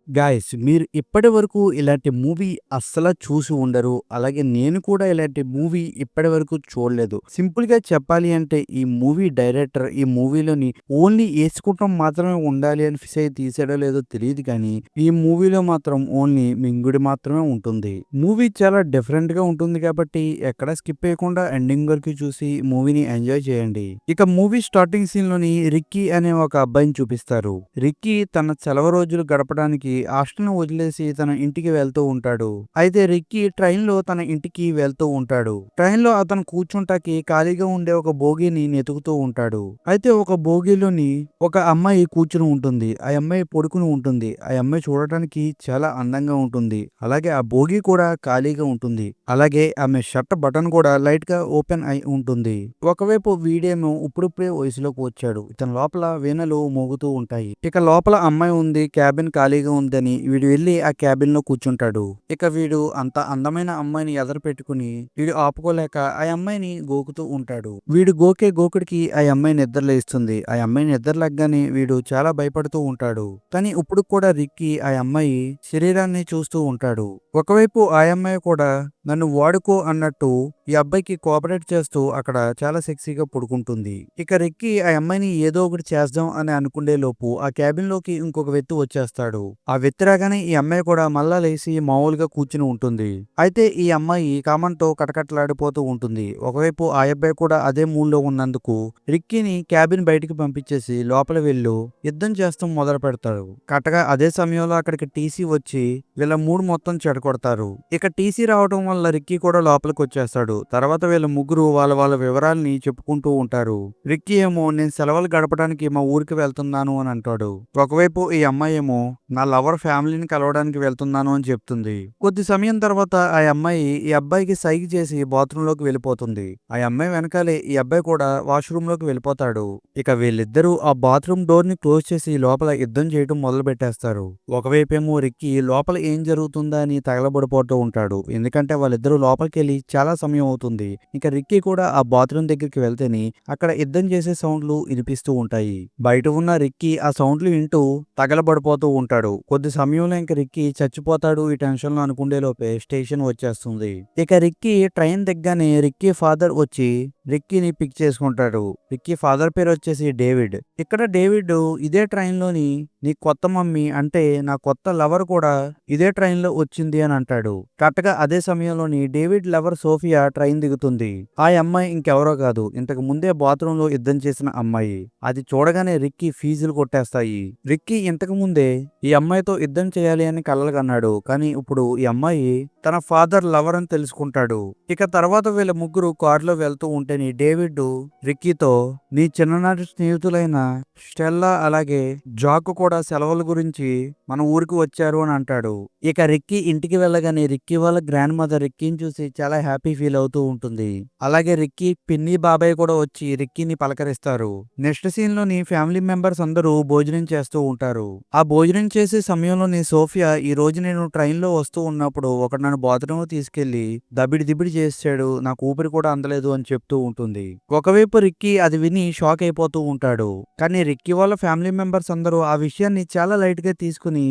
Guys మీరు ఇప్పటి వరకు ఇలాంటి మూవీ అస్సలు చూసి ఉండరు. అలాగే నేను కూడా ఇలాంటి మూవీ ఇప్పటి వరకు చూడలేదు. సింపుల్ గా చెప్పాలి అంటే ఈ మూవీ డైరెక్టర్ ఈ మూవీలోని ఓన్లీ ఏసుకుంటాం మాత్రమే ఉండాలి అని ఫిక్స్ అయ్యి తీసాడో లేదో తెలియదు కానీ ఈ మూవీలో మాత్రం ఓన్లీ మింగుడి మాత్రమే ఉంటుంది. మూవీ చాలా డిఫరెంట్ గా ఉంటుంది కాబట్టి ఎక్కడ స్కిప్ చేయకుండా ఎండింగ్ వరకు చూసి మూవీని ఎంజాయ్ చేయండి. ఇక మూవీ స్టార్టింగ్ సీన్ లోని రిక్కీ అనే ఒక అబ్బాయిని చూపిస్తారు. రిక్కీ తన సెలవు రోజులు గడపడానికి హాస్టల్‌ను వదిలేసి తన ఇంటికి వెళ్తూ ఉంటాడు. అయితే రిక్కీ ట్రైన్‌లో తన ఇంటికి వెళ్తూ ఉంటాడు. ట్రైన్‌లో అతను కూర్చుంటాకి ఖాళీగా ఉండే ఒక బోగీని వెతుకుతూ ఉంటాడు. అయితే ఒక బోగీలోని ఒక అమ్మాయి కూర్చుని ఉంటుంది. ఆ అమ్మాయి పడుకుని ఉంటుంది. ఆ అమ్మాయి చూడటానికి చాలా అందంగా ఉంటుంది. అలాగే ఆ బోగీ కూడా ఖాళీగా ఉంటుంది. అలాగే ఆమె షర్ట్ బటన్ కూడా లైట్‌గా ఓపెన్ అయి ఉంటుంది. ఒకవైపు వీడేమో ఇప్పుడిప్పుడే వయసులోకి వచ్చాడు. ఇతని లోపల వీణలు మోగుతూ ఉంటాయి. ఇక లోపల అమ్మాయి ఉంది. క్యాబిన్ ఖాళీగా ఉందని వీడు వెళ్ళి ఆ క్యాబిన్ లో కూర్చుంటాడు. ఇక వీడు అంత అందమైన అమ్మాయిని ఎదరు పెట్టుకుని వీడు ఆపుకోలేక ఆ అమ్మాయిని గోకుతూ ఉంటాడు. వీడు గోకే గోకుడికి ఆ అమ్మాయి నిద్రలేస్తుంది. ఆ అమ్మాయి నిద్రలేగ్గానే వీడు చాలా భయపడుతూ ఉంటాడు. కానీ ఇప్పుడు కూడా రిక్కీ ఆ అమ్మాయి శరీరాన్ని చూస్తూ ఉంటాడు. ఒకవైపు ఆ అమ్మాయి కూడా నన్ను వాడుకో అన్నట్టు ఈ అబ్బాయికి కోఆపరేట్ చేస్తూ అక్కడ చాలా సెక్సీగా పడుకుంటుంది. ఇక రిక్కీ ఆ అమ్మాయిని ఏదో ఒకటి చేద్దాం అని అనుకునే లోపు ఆ క్యాబిన్ లోకి ఇంకొక వ్యక్తి వచ్చేస్తాడు. ఆ వ్యక్తి రాగానే ఈ అమ్మాయి కూడా మళ్ళా లేచి మామూలుగా కూర్చుని ఉంటుంది. అయితే ఈ అమ్మాయి కామంతో కటకటలాడిపోతూ ఉంటుంది. ఒకవైపు ఆ అబ్బాయి కూడా అదే మూడ్ లో ఉన్నందుకు రిక్కీని క్యాబిన్ బయటికి పంపించేసి లోపల వెళ్ళు యుద్ధం చేస్తాం మొదలు పెడతాడు. కరెక్ట్‌గా అదే సమయంలో అక్కడికి టీసీ వచ్చి వీళ్ళ మూడ్ మొత్తం చెడగొడతారు. ఇక టీసీ రావడం వల్ల రిక్కీ కూడా లోపలికి వచ్చేస్తాడు. తర్వాత వీళ్ళ ముగ్గురు వాళ్ళ వాళ్ళ వివరాల్ని చెప్పుకుంటూ ఉంటారు. రిక్కీ ఏమో నేను సెలవులు గడపడానికి మా ఊరికి వెళ్తున్నాను అని అంటాడు. ఒకవైపు ఈ అమ్మాయి ఏమో నా లవర్ ఫ్యామిలీని కలవడానికి వెళ్తున్నాను అని చెప్తుంది. కొద్ది సమయం తర్వాత ఆ అమ్మాయి ఈ అబ్బాయికి సైగ చేసి బాత్రూమ్ లోకి వెళ్ళిపోతుంది. ఆ అమ్మాయి వెనకాలే ఈ అబ్బాయి కూడా వాష్రూమ్ లోకి వెళ్ళిపోతాడు. ఇక వీళ్ళిద్దరూ ఆ బాత్రూమ్ డోర్ ని క్లోజ్ చేసి లోపల యుద్ధం చేయడం మొదలు పెట్టేస్తారు. ఒకవైపేమో రిక్కీ లోపల ఏం జరుగుతుందా అని తగలబడిపోతూ ఉంటాడు. ఎందుకంటే వాళ్ళిద్దరూ లోపలికి వెళ్ళి చాలా సమయం అవుతుంది. ఇక రిక్కీ కూడా ఆ బాత్రూమ్ దగ్గరికి వెళ్తేని అక్కడ యుద్ధం చేసే సౌండ్లు వినిపిస్తూ ఉంటాయి. బయట ఉన్న రిక్కీ ఆ సౌండ్లు వింటూ తగలబడిపోతూ ఉంటాడు. కొద్ది సమయంలో ఇంక రిక్కీ చచ్చిపోతాడు ఈ టెన్షన్ లో అనుకుండే లోపే స్టేషన్ వచ్చేస్తుంది. ఇక రిక్కీ ట్రైన్ దిగ్గానే రిక్కీ ఫాదర్ వచ్చి రిక్కీని పిక్ చేసుకుంటాడు. రిక్కీ ఫాదర్ పేరు వచ్చేసి డేవిడ్. ఇక్కడ డేవిడ్ ఇదే ట్రైన్ లోని నీ కొత్త మమ్మీ అంటే నా కొత్త లవర్ కూడా ఇదే ట్రైన్ లో వచ్చింది అని అంటాడు. కరెక్ట్ గా అదే సమయంలోని డేవిడ్ లవర్ సోఫియా ట్రైన్ దిగుతుంది. ఆ అమ్మాయి ఇంకెవరో కాదు ఇంతకు ముందే బాత్రూమ్ లో యుద్ధం చేసిన అమ్మాయి. అది చూడగానే రిక్కీ ఫీజులు కొట్టేస్తాయి. రిక్కీ ఇంతకు ముందే ఈ అమ్మాయితో యుద్ధం చేయాలి అని కలలుగన్నాడు. కానీ ఇప్పుడు ఈ అమ్మాయి తన ఫాదర్ లవర్ అని తెలుసుకుంటాడు. ఇక తర్వాత వీళ్ళ ముగ్గురు కారులో వెళ్తూ ఉంటేని డేవిడ్ రిక్కీతో నీ చిన్ననాటి స్నేహితులైన స్టెల్లా అలాగే జాక్ కూడా సెలవుల గురించి మన ఊరికి వచ్చారు అని అంటాడు. ఇక రిక్కీ ఇంటికి వెళ్ళగానే రిక్కీ వాళ్ళ గ్రాండ్ మదర్ రిక్కీని చూసి చాలా హ్యాపీ ఫీల్ అవుతూ ఉంటుంది. అలాగే రిక్కీ పిన్ని బాబాయ్ కూడా వచ్చి రిక్కీని పలకరిస్తారు. నెక్స్ట్ సీన్ లోని ఫ్యామిలీ మెంబర్స్ అందరూ భోజనం చేస్తూ ఉంటారు. ఆ భోజనం చేసే సమయంలోని సోఫియా ఈ రోజు నేను ట్రైన్ లో వస్తూ ఉన్నప్పుడు ఒకడు నన్ను బాత్రూమ్ తీసుకెళ్లి దబిడి దిబిడి చేసాడు. నాకు ఊపిరి కూడా అందలేదు అని చెప్తూ ఉంటుంది. ఒకవైపు రిక్కీ అది విని షాక్ అయిపోతూ ఉంటాడు. కానీ రిక్కీ వాళ్ళ ఫ్యామిలీ మెంబర్స్ అందరూ ఆ విషయాన్ని చాలా లైట్ గా తీసుకుని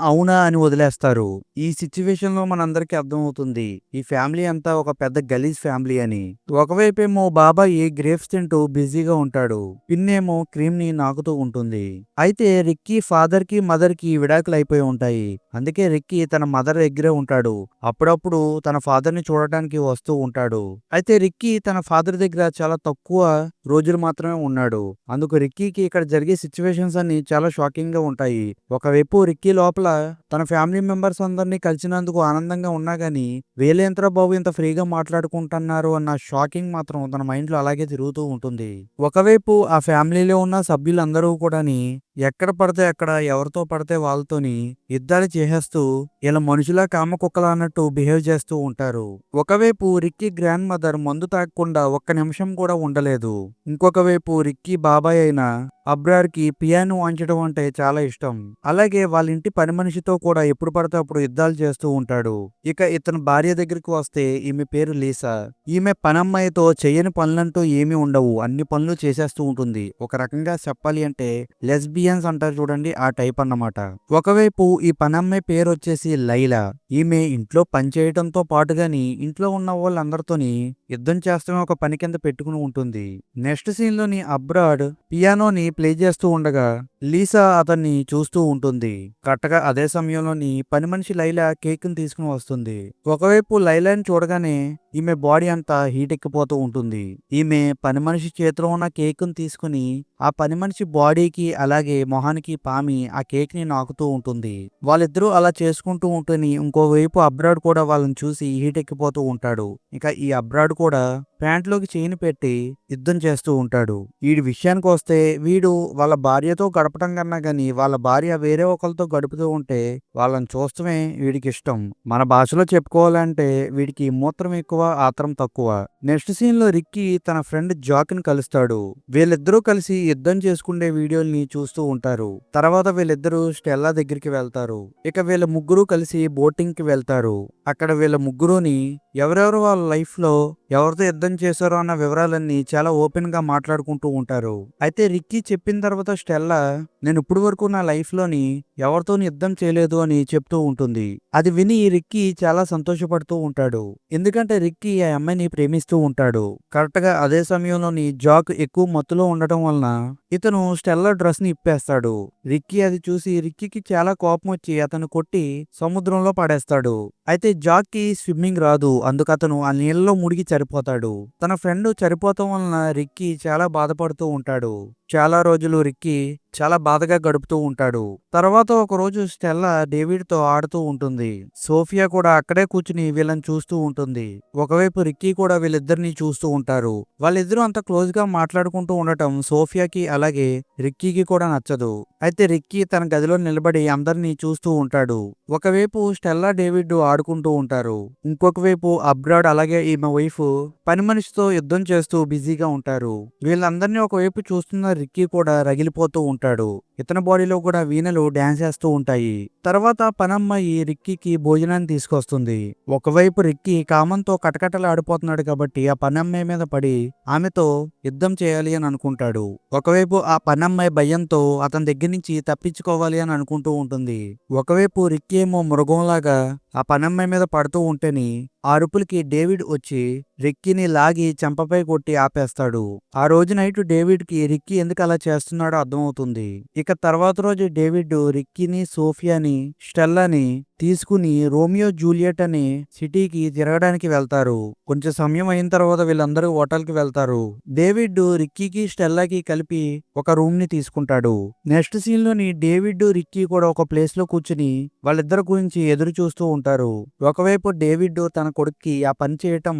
అవునా అని వదిలేస్తారు. ఈ సిచ్యువేషన్ లో మనందరికీ అర్థమవుతుంది ఈ ఫ్యామిలీ అంతా ఒక పెద్ద గలీజ్ ఫ్యామిలీ అని. ఒకవైపేమో బాబాయ్ గ్రేప్స్ తింటూ బిజీగా ఉంటాడు. పిన్నేమో క్రీమ్ ని నాకుతూ ఉంటుంది. అయితే రిక్కీ ఫాదర్ కి మదర్ కి విడాకులు అయిపోయి ఉంటాయి. అందుకే రిక్కీ తన మదర్ దగ్గరే ఉంటాడు. అప్పుడప్పుడు తన ఫాదర్ ని చూడటానికి వస్తూ ఉంటాడు. అయితే రిక్కీ తన ఫాదర్ దగ్గర చాలా తక్కువ రోజులు మాత్రమే ఉన్నాడు. అందుకు రిక్కీకి ఇక్కడ జరిగే సిచ్యువేషన్స్ అన్ని చాలా షాకింగ్ గా ఉంటాయి. ఒకవైపు రిక్కీ లోపల తన ఫ్యామిలీ మెంబర్స్ అందరినీ కలిసినందుకు ఆనందంగా ఉన్నా గానీ వీళ్ళేంట్రా బాబు ఇంత ఫ్రీగా మాట్లాడుకుంటున్నారు అన్న షాకింగ్ మాత్రం తన మైండ్ లో అలాగే తిరుగుతూ ఉంటుంది. ఒకవైపు ఆ ఫ్యామిలీలో ఉన్న సభ్యులందరూ కూడాని ఎక్కడ పడితే అక్కడ ఎవరితో పడితే వాళ్ళతోని యుద్ధాలు చేసేస్తూ ఇలా మనుషులా కామ కుక్కలా అన్నట్టు బిహేవ్ చేస్తూ ఉంటారు. ఒకవైపు రిక్కీ గ్రాండ్ మదర్ మందు తాగకుండా ఒక్క నిమిషం కూడా ఉండలేదు. ఇంకొక వైపు రిక్కీ బాబాయ్ అయిన అబ్రార్‌కి పియానో వాయించడం అంటే చాలా ఇష్టం. అలాగే వాళ్ళ ఇంటి పని మనిషితో కూడా ఎప్పుడు పడితే అప్పుడు యుద్ధాలు చేస్తూ ఉంటాడు. ఇక ఇతని భార్య దగ్గరికి వస్తే ఈమె పేరు లీసా. ఈమె పనమ్మాయితో చెయ్యని పనులంటూ ఏమీ ఉండవు. అన్ని పనులు చేసేస్తూ ఉంటుంది. ఒక రకంగా చెప్పాలి అంటే లెస్బియన్స్ అంటారు చూడండి ఆ టైప్ అన్నమాట. ఒకవైపు ఈ పనమ్మాయి పేరొచ్చేసి లైలా. ఈమె ఇంట్లో పని చేయడంతో పాటుగాని ఇంట్లో ఉన్న వాళ్ళందరితోని యుద్ధం చేస్తమే ఒక పని కింద పెట్టుకుని ఉంటుంది. నెక్స్ట్ సీన్‌లోని అబ్రాడ్ పియానోని ప్లే చేస్తూ ఉండగా లీసా అతన్ని చూస్తూ ఉంటుంది. కరెక్ట్‌గా అదే సమయంలోని పని మనిషి లైలా కేక్‌ని తీసుకుని వస్తుంది. ఒకవైపు లైలాని చూడగానే ఈమె బాడీ అంతా హీట్ ఎక్కిపోతూ ఉంటుంది. ఈమె పని మనిషి చేతిలో ఉన్న కేక్‌ని తీసుకుని ఆ పని మనిషి బాడీకి అలాగే మొహానికి పామి ఆ కేక్‌ని నాకుతూ ఉంటుంది. వాళ్ళిద్దరూ అలా చేసుకుంటూ ఉంటేని ఇంకోవైపు అబ్రాడ్ కూడా వాళ్ళని చూసి హీట్ ఎక్కిపోతూ ఉంటాడు. ఇక ఈ అబ్రాడ్ కూడా ప్యాంట్లోకి చెయ్యిని పెట్టి యుద్ధం చేస్తూ ఉంటాడు. వీడి విషయానికొస్తే వీడు వాళ్ళ భార్యతో గడపటం కన్నా గాని వాళ్ళ భార్య వేరే ఒకళ్ళతో గడుపుతూ ఉంటే వాళ్ళని చూస్తమే వీడికిష్టం. మన భాషలో చెప్పుకోవాలంటే వీడికి మూత్రం ఎక్కువ, ఆత్రం తక్కువ. నెక్స్ట్ సీన్‌లో రిక్కీ తన ఫ్రెండ్ జాక్‌ని కలుస్తాడు. వీళ్ళిద్దరూ కలిసి యుద్ధం చేసుకునే వీడియోల్ని చూస్తూ ఉంటారు. తర్వాత వీళ్ళిద్దరూ స్టెల్లా దగ్గరికి వెళ్తారు. ఇక వీళ్ళ ముగ్గురు కలిసి బోటింగ్‌కి వెళ్తారు. అక్కడ వీళ్ళ ముగ్గురుని ఎవరెవరు వాళ్ళ లైఫ్‌లో ఎవరితో యుద్ధం చేశారో అన్న వివరాలన్నీ చాలా ఓపెన్‌గా మాట్లాడుకుంటూ ఉంటారు. అయితే రిక్కీ చెప్పిన తర్వాత స్టెల్లా నేను ఇప్పటి వరకు నా లైఫ్‌లోని ఎవరితోని యుద్ధం చేయలేదు అని చెప్తూ ఉంటుంది. అది విని రిక్కీ చాలా సంతోషపడుతూ ఉంటాడు. ఎందుకంటే రిక్కీ ఆ అమ్మాయిని ప్రేమిస్తూ ఉంటాడు. కరెక్ట్‌గా అదే సమయంలోని జాక్ ఎక్కువ మత్తులో ఉండటం వలన ఇతను స్టెల్లా డ్రెస్‌ని ఇప్పేస్తాడు. రిక్కీ అది చూసి రిక్కీకి చాలా కోపం వచ్చి అతన్ని కొట్టి సముద్రంలో పడేస్తాడు. అయితే జాక్‌కి స్విమ్మింగ్ రాదు. అందుకతను ఆ నీళ్ళలో మునిగి చనిపోతాడు. తన ఫ్రెండ్ చనిపోవటం వలన రిక్కీ చాలా బాధపడుతూ ఉంటాడు. చాలా రోజులు రిక్కీ చాలా బాధగా గడుపుతూ ఉంటాడు. తర్వాత ఒకరోజు స్టెల్లా డేవిడ్‌తో ఆడుతూ ఉంటుంది. సోఫియా కూడా అక్కడే కూర్చుని వీళ్ళని చూస్తూ ఉంటుంది. ఒకవైపు రిక్కీ కూడా వీళ్ళిద్దరిని చూస్తూ ఉంటారు. వాళ్ళిద్దరూ అంత క్లోజ్‌గా మాట్లాడుకుంటూ ఉండటం సోఫియాకి అలాగే రిక్కీకి కూడా నచ్చదు. అయితే రిక్కీ తన గదిలో నిలబడి అందరినీ చూస్తూ ఉంటాడు. ఒకవైపు స్టెల్లా డేవిడ్ ఆడుకుంటూ ఉంటారు. ఇంకొక వైపు అబ్రాడ్ అలాగే ఈమె వైఫ్ పని మనిషితో యుద్ధం చేస్తూ బిజీగా ఉంటారు. వీళ్ళందరినీ ఒకవైపు చూస్తున్న రిక్కీ కూడా రగిలిపోతూ ఉంటాడు. ఇతని బాడీలో కూడా వీణలు డాన్స్ చేస్తూ ఉంటాయి. తర్వాత పనమ్మాయి రిక్కీకి భోజనాన్ని తీసుకొస్తుంది. ఒకవైపు రిక్కీ కామంతో కటకటలాడిపోతున్నాడు కాబట్టి ఆ పనమ్మాయి మీద పడి ఆమెతో యుద్ధం చేయాలి అని అనుకుంటాడు. ఒకవైపు ఆ పనమ్మాయి భయంతో అతని దగ్గర నుంచి తప్పించుకోవాలి అని అనుకుంటూ ఉంటుంది. ఒకవైపు రిక్కీ ఏమో మృగంలాగా ఆ పనమ్మాయి మీద పడుతూ ఉంటేని ఆ అరుపులకి డేవిడ్ వచ్చి రిక్కీని లాగి చెంపపై కొట్టి ఆపేస్తాడు. ఆ రోజు నైట్ డేవిడ్‌కి రిక్కీ ఎందుకు అలా చేస్తున్నాడో అర్థమవుతుంది. ఇక తర్వాత రోజు డేవిడ్ రిక్కీని, సోఫియాని, స్టెల్లాని తీసుకుని రోమియో జూలియట్ అనే సిటీకి తిరగడానికి వెళ్తారు. కొంచెం సమయం అయిన తర్వాత వీళ్ళందరూ హోటల్‌కి వెళ్తారు. డేవిడ్ రిక్కీకి, స్టెల్లాకి కలిపి ఒక రూమ్ ని తీసుకుంటాడు. నెక్స్ట్ సీన్ లోని డేవిడ్, రిక్కీ కూడా ఒక ప్లేస్ లో కూర్చుని వాళ్ళిద్దరి గురించి ఎదురు చూస్తూ ఉంటారు. ఒకవైపు డేవిడ్ తన కొడుక్కి ఆ పని చేయటం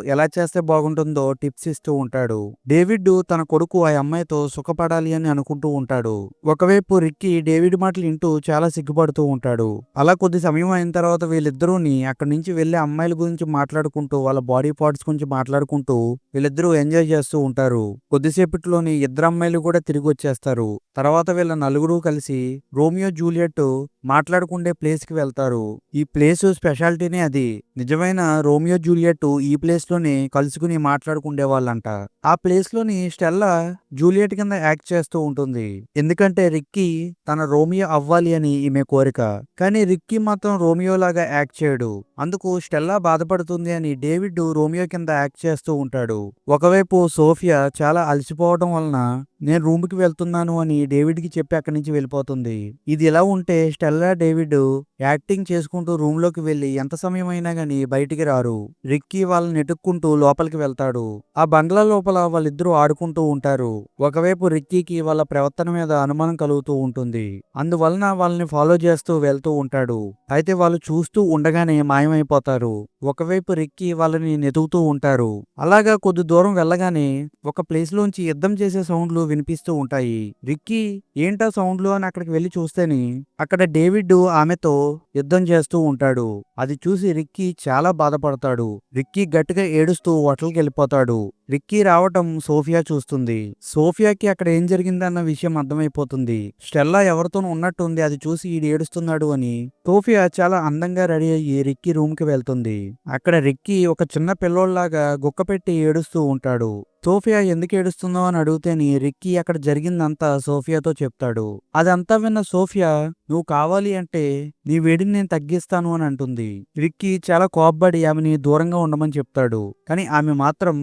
ఎలా చేస్తే బాగుంటుందో టిప్స్ ఇస్తూ ఉంటాడు. డేవిడ్ తన కొడుకు ఆ అమ్మాయితో సుఖపడాలి అని అనుకుంటూ ఉంటాడు. ఒకవైపు రిక్కీ డేవిడ్ మాటలు వింటూ చాలా సిగ్గుపడుతూ ఉంటాడు. అలా కొద్ది సమయం అయిన తర్వాత వీళ్ళిద్దరూని అక్కడి నుంచి వెళ్లి అమ్మాయిల గురించి మాట్లాడుకుంటూ వాళ్ళ బాడీ పార్ట్స్ గురించి మాట్లాడుకుంటూ వీళ్ళిద్దరూ ఎంజాయ్ చేస్తూ ఉంటారు. కొద్దిసేపట్లోని ఇద్దరు అమ్మాయిలు కూడా తిరిగి వచ్చేస్తారు. తర్వాత వీళ్ళ నలుగురు కలిసి రోమియో జూలియట్ మాట్లాడుకుండే ప్లేస్ కి వెళ్తారు. ఈ ప్లేస్ స్పెషాలిటీనే అది. నిజమైన రోమియో జూలియట్ ఈ ప్లేస్ లోనే కలుసుకుని మాట్లాడుకుండే వాళ్ళంట. ఆ ప్లేస్ లోని స్టెల్లా జూలియట్ కింద యాక్ట్ చేస్తూ ఉంటుంది. ఎందుకంటే రిక్కీ తన రోమియో అవ్వాలి అని ఈమె కోరిక. కానీ రిక్కీ మాత్రం రోమియో లాగా యాక్ట్ చేయడు. అందుకు స్టెల్లా బాధపడుతుంది అని డేవిడ్ రోమియో కింద యాక్ట్ చేస్తూ ఉంటాడు. ఒకవైపు సోఫియా చాలా అలసిపోవడం వలన నేను రూమ్ కి వెళ్తున్నాను అని డేవిడ్ కి చెప్పి అక్కడి నుంచి వెళ్ళిపోతుంది. ఇది ఇలా ఉంటే స్టెల్లా, డేవిడ్ యాక్టింగ్ చేసుకుంటూ రూమ్ లోకి వెళ్లి ఎంత సమయం అయినా గానీ బయటికి రారు. రిక్కీ వాళ్ళని ఎతుక్కుంటూ లోపలికి వెళ్తాడు. ఆ బంగ్లా లోపల వాళ్ళిద్దరూ ఆడుకుంటూ ఉంటారు. ఒకవైపు రిక్కీకి వాళ్ళ ప్రవర్తన మీద అనుమానం కలుగుతూ ఉంటుంది. అందువలన వాళ్ళని ఫాలో చేస్తూ వెళ్తూ ఉంటాడు. అయితే వాళ్ళు చూస్తూ ఉండగానే మాయమైపోతారు. ఒకవైపు రిక్కీ వాళ్ళని వెతుకుతూ ఉంటారు. అలాగా కొద్ది దూరం వెళ్ళగానే ఒక ప్లేస్ లోంచి యుద్ధం చేసే సౌండ్లు వినిపిస్తూ ఉంటాయి. రిక్కీ ఏంటా సౌండ్లు అని అక్కడికి వెళ్లి చూస్తేని అక్కడ డేవిడ్ ఆమెతో యుద్ధం చేస్తూ ఉంటాడు. అది చూసి రిక్కీ చాలా బాధపడతాడు. రిక్కీ గట్టిగా ఏడుస్తూ హోటల్కి వెళ్ళిపోతాడు. రిక్కీ రావటం సోఫియా చూస్తుంది. సోఫియాకి అక్కడ ఏం జరిగిందన్న విషయం అర్థమైపోతుంది. స్టెల్లా ఎవరితోనూ ఉన్నట్టుంది, అది చూసి ఈడు ఏడుస్తున్నాడు అని. సోఫియా చాలా అందంగా రెడీ అయ్యి రిక్కీ రూమ్ కి వెళ్తుంది. అక్కడ రిక్కీ ఒక చిన్న పిల్లోడ్లాగా గుక్క పెట్టి ఏడుస్తూ ఉంటాడు. సోఫియా ఎందుకు ఏడుస్తుందో అని అడిగితేని రిక్కీ అక్కడ జరిగిందంతా సోఫియాతో చెప్తాడు. అదంతా విన్న సోఫియా, నువ్వు కావాలి అంటే నీ వేడిని నేను తగ్గిస్తాను అని అంటుంది. రిక్కీ చాలా కోప్పడి ఆమెని దూరంగా ఉండమని చెప్తాడు. కానీ ఆమె మాత్రం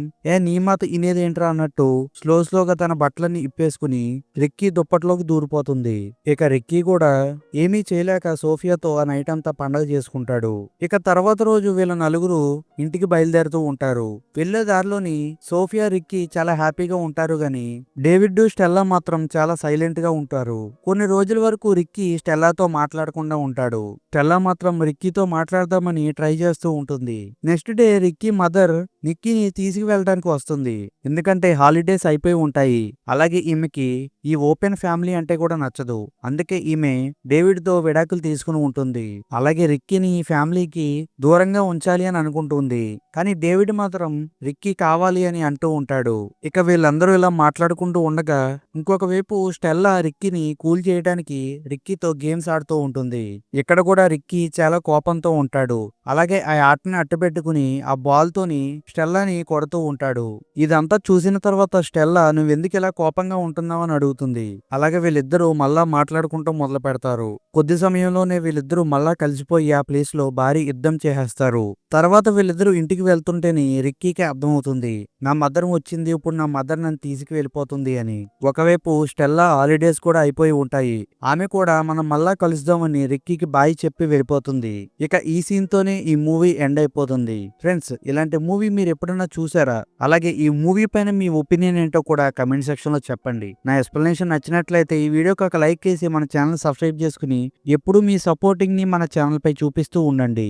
నీ మాట ఇనేదేంట్రా అన్నట్టు స్లోగా తన బట్టలన్నీ ఇప్పేసుకుని రిక్కీ దుప్పట్లోకి దూరిపోతుంది. ఇక రిక్కీ కూడా ఏమీ చేయలేక సోఫియాతో ఆ నైట్ అంతా పండగ చేసుకుంటాడు. ఇక తర్వాత రోజు వీళ్ళ నలుగురు ఇంటికి బయలుదేరుతూ ఉంటారు. వెళ్లే దారిలోని సోఫియా రిక్కీ చాలా హ్యాపీగా ఉంటారు గాని డేవిడ్ స్టెల్లా మాత్రం చాలా సైలెంట్ గా ఉంటారు. కొన్ని రోజుల వరకు రిక్కీ స్టెల్లాతో మాట్లాడకుండా ఉంటాడు. స్టెల్లా మాత్రం రిక్కీతో మాట్లాడదామని ట్రై చేస్తూ ఉంటుంది. నెక్స్ట్ డే రిక్కీ మదర్ నిక్కీని తీసుకువెళ్ళడానికి వస్తుంది. ఎందుకంటే హాలిడేస్ అయిపోయి ఉంటాయి. అలాగే ఈమెకి ఈ ఓపెన్ ఫ్యామిలీ అంటే కూడా నచ్చదు. అందుకే ఈమె డేవిడ్ తో విడాకులు తీసుకుని ఉంటుంది. అలాగే రిక్కీని ఈ ఫ్యామిలీకి దూరంగా ఉంచాలి అని అనుకుంటుంది. కానీ డేవిడ్ మాత్రం రిక్కీ కావాలి అని అంటూ ఉంటాడు. ఇక వీళ్ళందరూ ఇలా మాట్లాడుకుంటూ ఉండగా ఇంకొక వైపు స్టెల్లా రిక్కీని కూల్ చేయడానికి రిక్కీతో గేమ్స్ ఆడుతూ ఉంటుంది. ఇక్కడ కూడా రిక్కీ చాలా కోపంతో ఉంటాడు. అలాగే ఆ ఆటని అట్టపెట్టుకుని ఆ బాల్ తోని స్టెల్లాని కొడుతూ ఉంటాడు. ఇదంతా చూసిన తర్వాత స్టెల్లా నువ్వెందుకు ఇలా కోపంగా ఉంటున్నావు అని అడుగుతుంది. అలాగే వీళ్ళిద్దరూ మళ్ళా మాట్లాడుకుంటూ మొదలు పెడతారు. కొద్ది సమయంలోనే వీళ్ళిద్దరూ మళ్ళా కలిసిపోయి ఆ ప్లేస్ లో భారీ యుద్ధం చేసేస్తారు. తర్వాత వీళ్ళిద్దరూ ఇంటికి వెళ్తుంటేని రిక్కీకి అర్థమవుతుంది, నా మదర్ వచ్చింది, ఇప్పుడు నా మదర్ నన్ను తీసుకు వెళ్ళిపోతుంది అని. ఒకవైపు స్టెల్లా హాలిడేస్ కూడా అయిపోయి ఉంటాయి. ఆమె కూడా మనం మళ్ళా కలుద్దామని రిక్కీకి బాయ్ చెప్పి వెళ్ళిపోతుంది. ఇక ఈ సీన్ తోనే ఈ మూవీ ఎండ్ అయిపోతుంది. ఫ్రెండ్స్, ఇలాంటి మూవీ మీరు ఎప్పుడైనా చూసారా? అలాగే ఈ మూవీ పైన మీ ఒపీనియన్ ఏంటో కూడా కమెంట్ సెక్షన్ లో చెప్పండి. నా ఎక్స్ప్లెనేషన్ నచ్చినట్లయితే ఈ వీడియోకి ఒక లైక్ చేసి మన ఛానల్ సబ్స్క్రైబ్ చేసుకుని ఎప్పుడు మీ సపోర్టింగ్ ని మన ఛానల్ పై చూపిస్తూ ఉండండి.